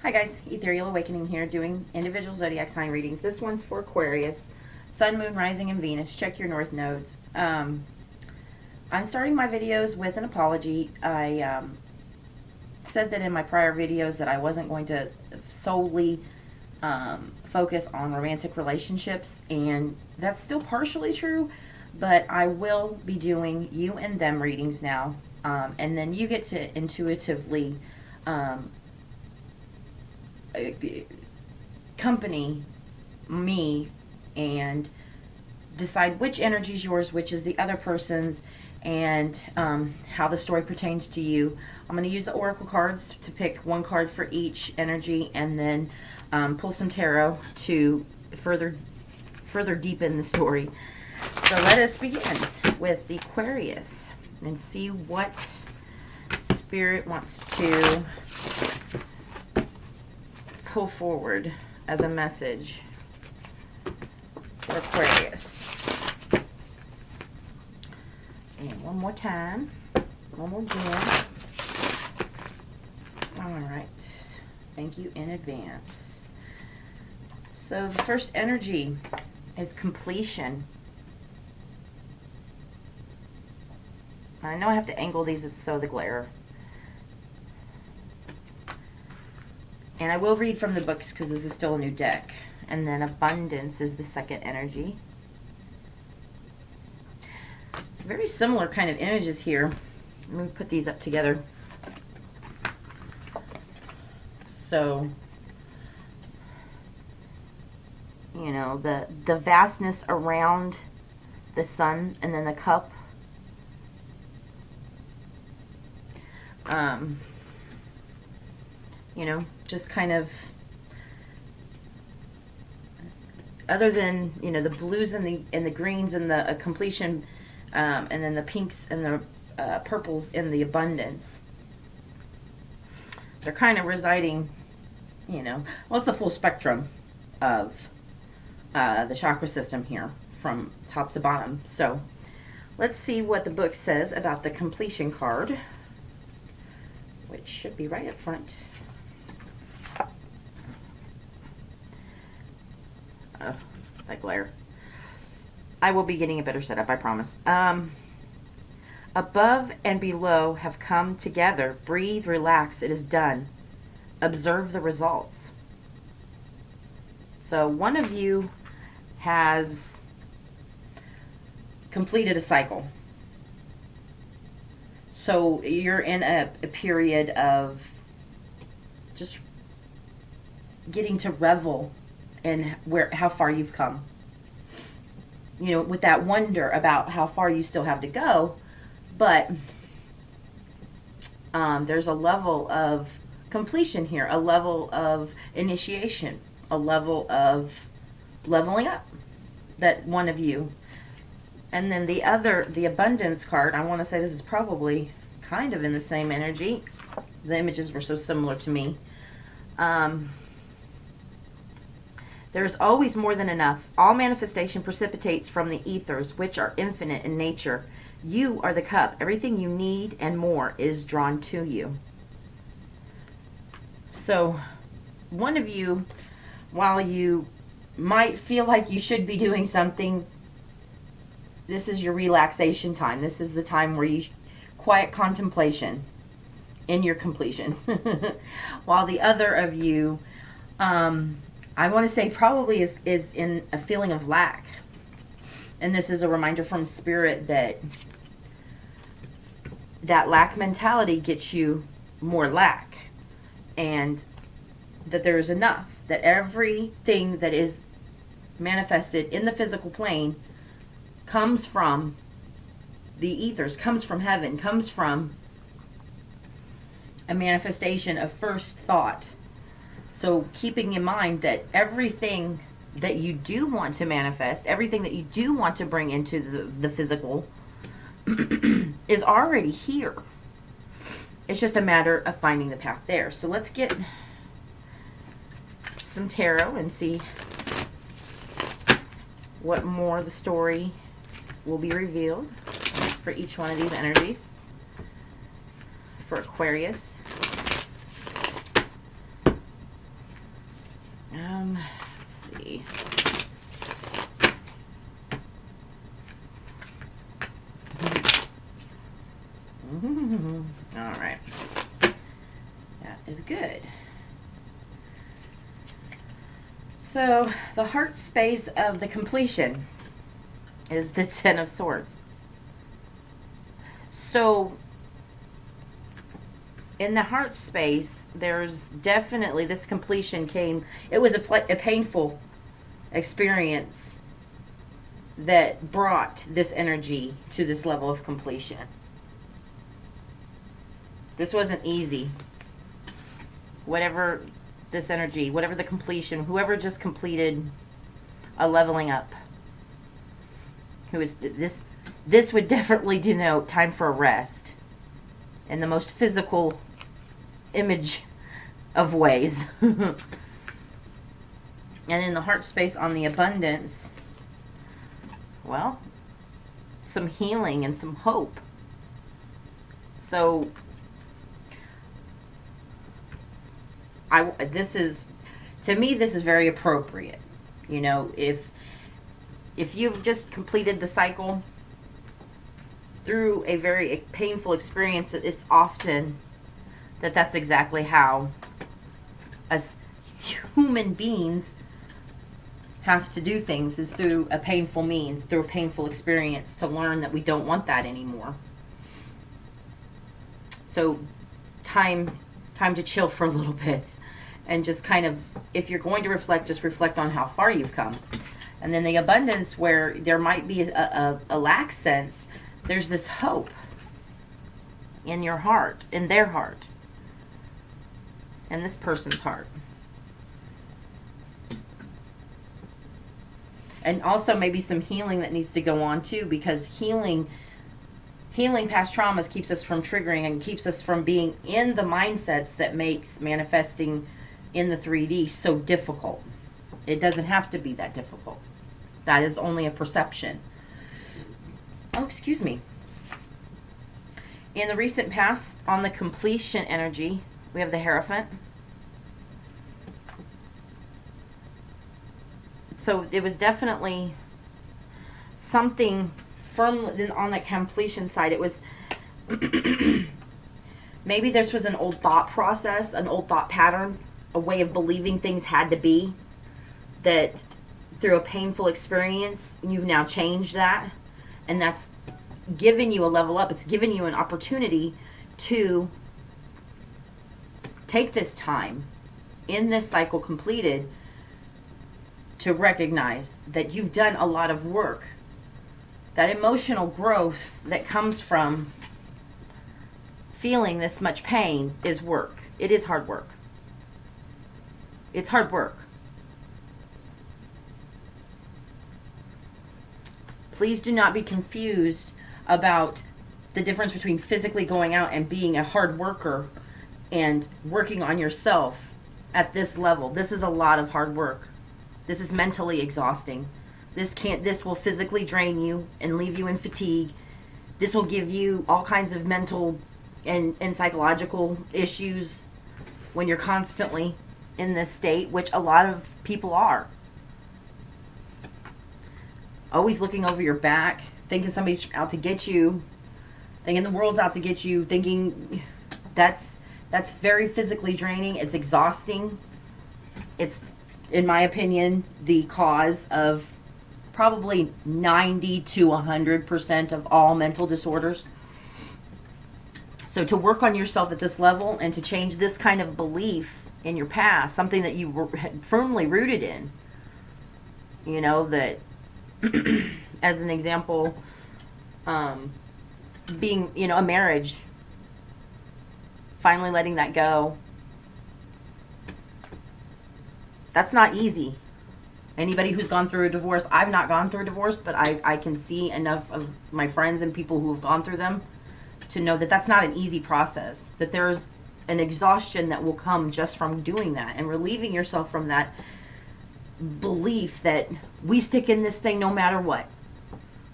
Hi guys, Ethereal Awakening here, doing individual zodiac sign readings. This one's for Aquarius, Sun, Moon, Rising, and Venus. Check your North nodes. I'm starting my videos with an apology. I said that in my prior videos that I wasn't going to solely focus on romantic relationships, and that's still partially true, but I will be doing you and them readings now, and then you get to intuitively accompany me and decide which energy is yours, which is the other person's, and how the story pertains to you. I'm going to use the oracle cards to pick one card for each energy, and then pull some tarot to further deepen the story. So let us begin with the Aquarius and see what Spirit wants to pull forward as a message for Aquarius. And one more time. One more jam. Alright. Thank you in advance. So the first energy is completion. I know I have to angle these so the glare. And I will read from the books because this is still a new deck. And then abundance is the second energy. Very similar kind of images here. Let me put these up together. So, you know, the vastness around the sun, and then the cup. You know, just kind of, other than, you know, the blues and the greens and the completion, and then the pinks and the purples in the abundance. They're kind of residing, you know, well, it's the full spectrum of the chakra system here from top to bottom. So let's see what the book says about the completion card, which should be right up front. That glare. I will be getting a better setup, I promise. Above and below have come together. Breathe, relax, it is done. Observe the results. So one of you has completed a cycle. So you're in a period of just getting to revel in how far you've come. You know, with that wonder about how far you still have to go, but there's a level of completion here, a level of initiation, a level of leveling up that one of you. And then the other, the abundance card, I want to say this is probably kind of in the same energy. The images were so similar to me. There is always more than enough. All manifestation precipitates from the ethers, which are infinite in nature. You are the cup. Everything you need and more is drawn to you. So, one of you, while you might feel like you should be doing something, this is your relaxation time. This is the time where you quiet contemplation in your completion. While the other of you, I want to say probably is in a feeling of lack. And this is a reminder from Spirit that lack mentality gets you more lack. And that there is enough. That everything that is manifested in the physical plane comes from the ethers, comes from heaven, comes from a manifestation of first thought. So keeping in mind that everything that you do want to manifest, everything that you do want to bring into the physical is already here. It's just a matter of finding the path there. So let's get some tarot and see what more the story will be revealed for each one of these energies. For Aquarius, Good. So the heart space of the completion is the Ten of Swords. So in the heart space, there's definitely this completion came. It was a painful experience that brought this energy to this level of completion. This wasn't easy. Whatever this energy, whatever the completion, whoever just completed a leveling up, who is this would definitely denote time for a rest in the most physical image of ways. And in the heart space on the abundance, well, some healing and some hope. So this is, to me, this is very appropriate. You know, if you've just completed the cycle through a very painful experience, it's often that's exactly how us human beings have to do things, is through a painful means, through a painful experience, to learn that we don't want that anymore. So time to chill for a little bit, and just kind of, if you're going to reflect, just reflect on how far you've come. And then the abundance, where there might be a lack sense, there's this hope in your heart, in their heart, in this person's heart. And also maybe some healing that needs to go on too, because healing past traumas keeps us from triggering and keeps us from being in the mindsets that makes manifesting in the 3D so difficult. It doesn't have to be that difficult. That is only a perception. Oh, excuse me. In the recent past, on the completion energy, we have the Hierophant. So it was definitely something firm on the completion side. It was maybe this was an old thought process, an old thought pattern, a way of believing things had to be, that through a painful experience you've now changed that, and that's given you a level up. It's given you an opportunity to take this time in this cycle completed to recognize that you've done a lot of work. That emotional growth that comes from feeling this much pain is work. It is hard work. It's hard work. Please do not be confused about the difference between physically going out and being a hard worker and working on yourself at this level. This is a lot of hard work. This is mentally exhausting. This will physically drain you and leave you in fatigue. This will give you all kinds of mental and psychological issues when you're constantly in this state, which a lot of people are. Always looking over your back, thinking somebody's out to get you, thinking the world's out to get you, thinking that's very physically draining. It's exhausting. It's, in my opinion, the cause of probably 90 to 100% of all mental disorders. So to work on yourself at this level and to change this kind of belief in your past, something that you were firmly rooted in, you know, that as an example, being, you know, a marriage, finally letting that go, that's not easy. Anybody who's gone through a divorce, I've not gone through a divorce, but I can see enough of my friends and people who have gone through them to know that that's not an easy process, that there's an exhaustion that will come just from doing that and relieving yourself from that belief that we stick in this thing no matter what.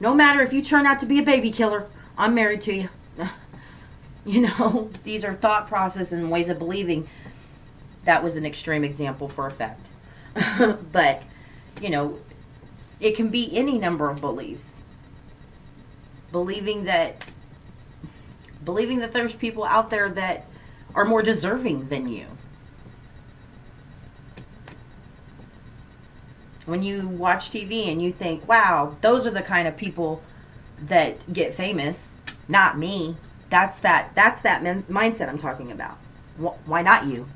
No matter if you turn out to be a baby killer, I'm married to you. You know, these are thought processes and ways of believing. That was an extreme example for effect. But, you know, it can be any number of beliefs. Believing that there's people out there that are more deserving than you. When you watch TV and you think, wow, those are the kind of people that get famous, not me. That's that mindset I'm talking about. Why not you?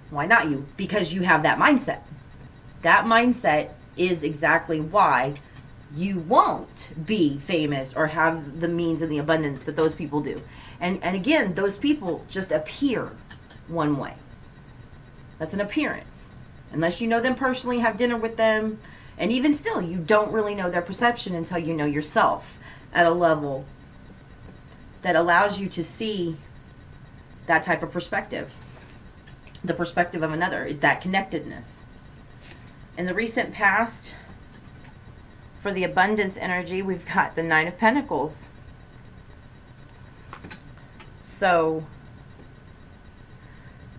Why not you? Because you have that mindset. That mindset is exactly why you won't be famous or have the means and the abundance that those people do. And again, those people just appear one way. That's an appearance. Unless you know them personally, have dinner with them, and even still, you don't really know their perception until you know yourself at a level that allows you to see that type of perspective, the perspective of another, that connectedness. In the recent past, for the abundance energy, we've got the Nine of Pentacles. So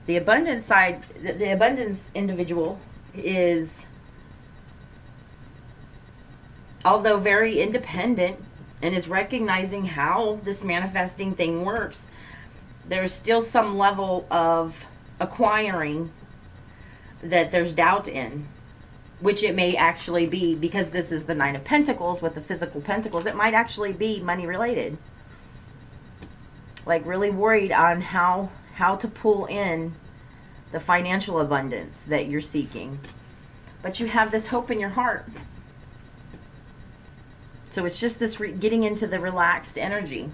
the abundance side, the abundance individual is, although very independent and is recognizing how this manifesting thing works, there's still some level of acquiring that there's doubt in, which it may actually be, because this is the Nine of Pentacles with the physical pentacles. It might actually be money related. Like really worried on how to pull in the financial abundance that you're seeking. But you have this hope in your heart. So it's just this getting into the relaxed energy.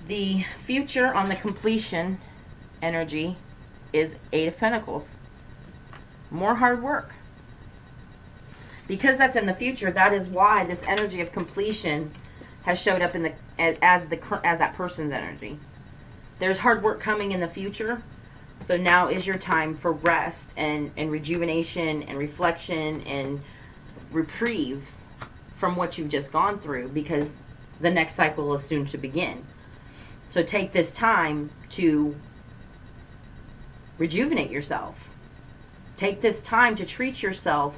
The future on the completion energy is Eight of Pentacles. More hard work. Because that's in the future, that is why this energy of completion has showed up in the as that person's energy. There's hard work coming in the future. So now is your time for rest and rejuvenation and reflection and reprieve from what you've just gone through, because the next cycle is soon to begin. So take this time to rejuvenate yourself. Take this time to treat yourself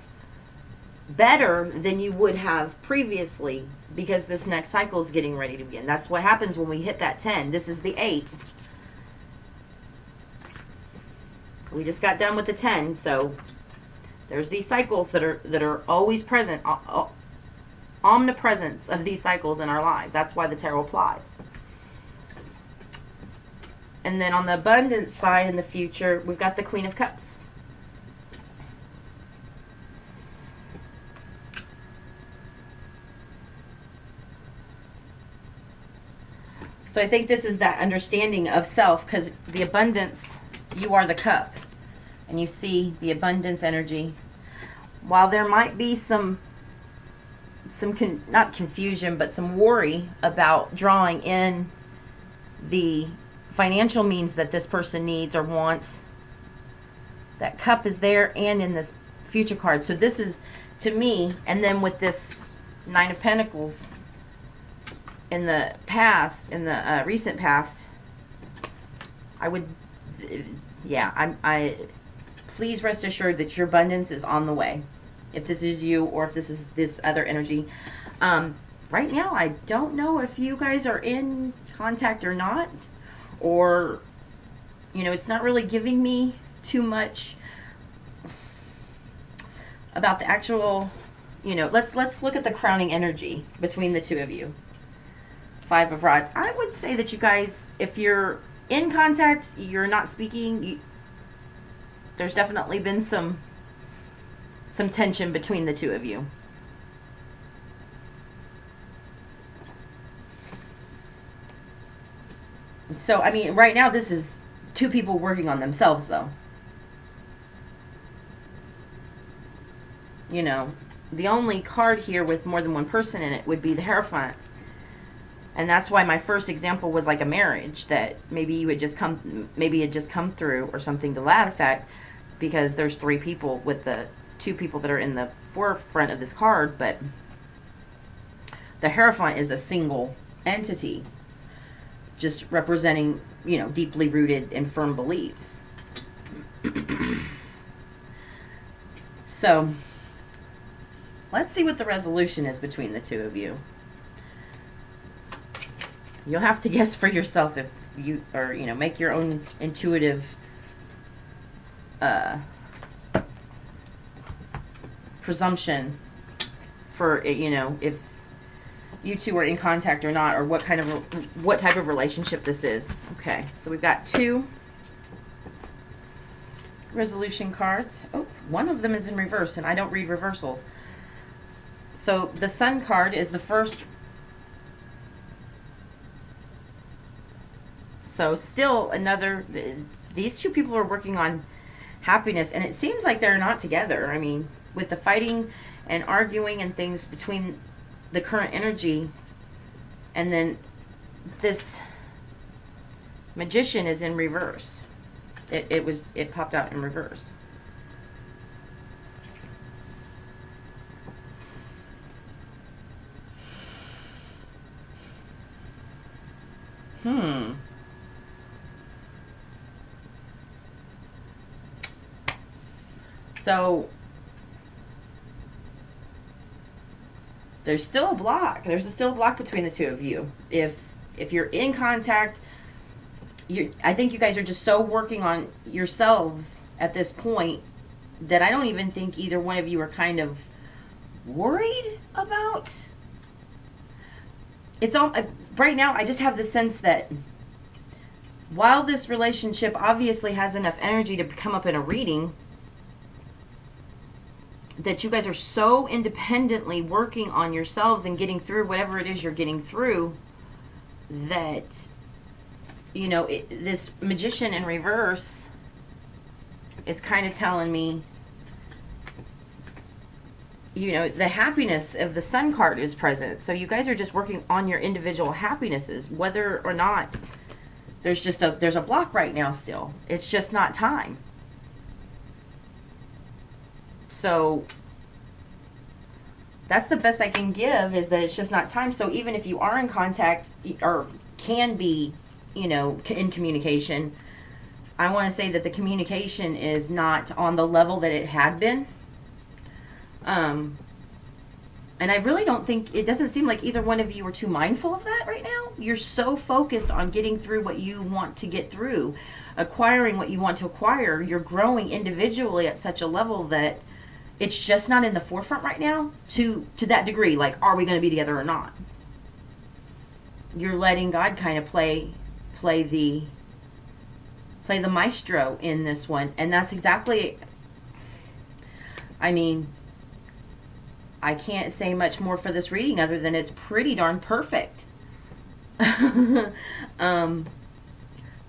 better than you would have previously, because this next cycle is getting ready to begin. That's what happens when we hit that 10. This is the 8. We just got done with the 10, so there's these cycles that are always present, omnipresence of these cycles in our lives. That's why the tarot applies. And then on the abundance side in the future, we've got the Queen of Cups. So I think this is that understanding of self, because the abundance, you are the cup. And you see the abundance energy. While there might be some not confusion, but some worry about drawing in the financial means that this person needs or wants, that cup is there and in this future card. So this is, to me, and then with this Nine of Pentacles in the past, in the recent past, I would, yeah, I please rest assured that your abundance is on the way. If this is you, or if this is this other energy. Right now, I don't know if you guys are in contact or not, or, you know, it's not really giving me too much about the actual, you know, let's look at the crowning energy between the two of you. Five of Rods. I would say that you guys, if you're in contact, you're not speaking, there's definitely been some tension between the two of you. So, I mean, right now this is two people working on themselves, though. You know, the only card here with more than one person in it would be the Hierophant. And that's why my first example was like a marriage, that maybe you had just maybe it just come through or something to that effect, because there's three people with the two people that are in the forefront of this card, but the Hierophant is a single entity, just representing, you know, deeply rooted and firm beliefs. So, let's see what the resolution is between the two of you. You'll have to guess for yourself if you, or, you know, make your own intuitive presumption for, you know, if you two are in contact or not, or what type of relationship this is. Okay, so we've got 2 resolution cards. Oh, one of them is in reverse, and I don't read reversals. So the Sun card is the first. So still another, these 2 people are working on happiness, and it seems like they're not together. I mean, with the fighting and arguing and things between the current energy, and then this Magician is in reverse. It popped out in reverse. So there's still a block. There's still a block between the 2 of you. If you're in contact, I think you guys are just so working on yourselves at this point that I don't even think either one of you are kind of worried about. It's all right now. I just have the sense that while this relationship obviously has enough energy to come up in a reading, that you guys are so independently working on yourselves and getting through whatever it is you're getting through, that, you know, this Magician in reverse is kind of telling me, you know, the happiness of the Sun card is present. So you guys are just working on your individual happinesses, whether or not there's a block right now still. It's just not time. So that's the best I can give, is that it's just not time. So even if you are in contact or can be, you know, in communication, I want to say that the communication is not on the level that it had been. And I really don't think, it doesn't seem like either one of you are too mindful of that right now. You're so focused on getting through what you want to get through, acquiring what you want to acquire. You're growing individually at such a level that it's just not in the forefront right now to that degree. Like, are we going to be together or not? You're letting God kind of play the maestro in this one. And that's exactly, I mean, I can't say much more for this reading other than it's pretty darn perfect.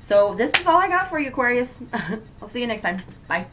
So this is all I got for you, Aquarius. I'll see you next time. Bye.